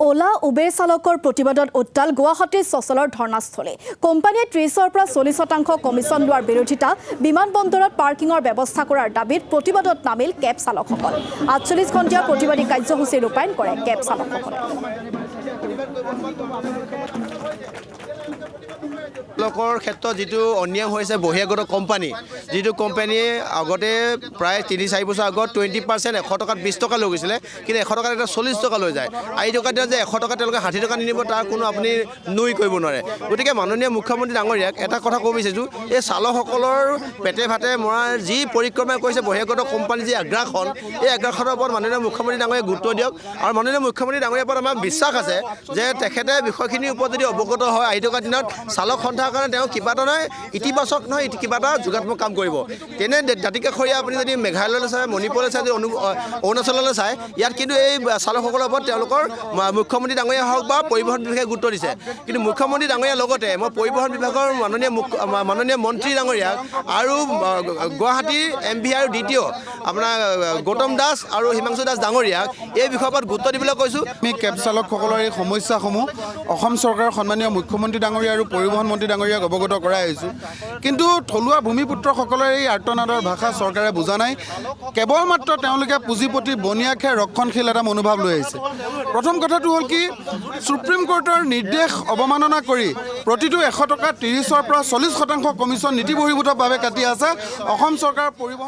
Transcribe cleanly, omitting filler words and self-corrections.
ওলা উবেৰ চালকৰ প্ৰতিবাদত উত্তাল গুৱাহাটীৰ চচলৰ ধৰ্ণাস্থলী কোম্পানীয়ে 30ৰ পৰা 40% কমিছন লোৱাৰ বিৰোধিতা বিমানবন্দৰত পাৰ্কিঙৰ ব্যৱস্থা কৰাৰ দাবীত প্ৰতিবাদত নামিল কেব চালকসকল 48 ঘণ্টীয়া প্ৰতিবাদী কাৰ্যসূচী ৰূপায়ণ কৰে কেব চালকসকলে লোকৰ ক্ষেত্ৰত যেটো অনিয়ম হৈছে বহিৰাগত কোম্পানী যেটো কোম্পানীয়ে আগতে প্ৰায় 3-4 বছৰ আগত 20% 100 টকাত 20 টকা লৈ গৈছিলে কিন্তু 100 টকাত এটা 40 টকা লৈ যায় আই টকা দিয়া যে 100 টকা তেওঁলোকে 60 টকা নিনিব তাৰ কোনো আপুনি নুই কৰিব নোৱাৰে গতিকে মাননীয় মুখ্যমন্ত্ৰী ডাঙৰীয়াক এটা কথা ক'ব বিচাৰিছো এই চালকসকলৰ পেটে ভাতে মৰাৰ যি পৰিক্ৰমা কৰিছে বহিৰাগত কোম্পানী যি আগ্ৰাসন এই আগ্ৰাসনৰ ওপৰত মাননীয় মুখ্যমন্ত্ৰী ডাঙৰীয়াই গুৰুত্ব দিয়ক আৰু মাননীয় মুখ্যমন্ত্ৰী ডাঙৰীয়াৰ ওপৰত আমাৰ বিশ্বাস আছে যে তেখেতে বিষয়খিনিৰ ওপৰত যদি অৱগত হয় আই টকা দিনত চালক সন্থাৰ কাৰণে তেওঁ কিবা এটা নহয় ইতিবাচক নহয় কিবা এটা যোগাত্মক কাম কৰিব তেনে দাঁতিকাষৰীয়া আপুনি যদি মেঘালয়লৈ চায় মণিপুৰলৈ চায় অৰুণাচললৈ চায় ইয়াত কিন্তু এই চালকসকলৰ ওপৰত তেওঁলোকৰ মুখ্যমন্ত্ৰী ডাঙৰীয়া হওক বা পৰিবহণ বিভাগে গুৰুত্ব দিছে কিন্তু মুখ্যমন্ত্ৰী ডাঙৰীয়াৰ লগতে মই পৰিবহণ বিভাগৰ মাননীয় মন্ত্ৰী ডাঙৰীয়াক আৰু গুৱাহাটী MV আৰু দ্বিতীয় আপোনাৰ গৌতম দাস আৰু হিমাংশু দাস ডাঙৰীয়াক এই বিষয়ৰ ওপৰত গুৰুত্ব দিবলৈ কৈছোঁ আমি কেব চালকসকলৰ এই সমস্যাসমূহ অসম চৰকাৰৰ সন্মানীয় মুখ্যমন্ত্ৰী ডাঙৰীয়া আৰু পৰিবহণ মন্ত্ৰী ডাঙৰীয়াক অৱগত কৰাই আহিছোঁ কিন্তু থলুৱা ভূমিপুত্ৰসকলৰ এই আৰ্তনাদৰ ভাষা চৰকাৰে বুজা নাই কেৱল মাত্ৰ তেওঁলোকে পুঁজিপতি বনিয়াকে ৰক্ষণশীল এটা মনোভাৱ লৈ আহিছে প্ৰথম কথাটো হ'ল কি সুপ্ৰিম কোৰ্টৰ নিৰ্দেশ অৱমাননা কৰি প্ৰতিটো 100 টকা 30ৰ পৰা 40% কমিছন নীতিবহিৰ্ভূতভাৱে কাটি আছে অসম চৰকাৰৰ পৰিবহণ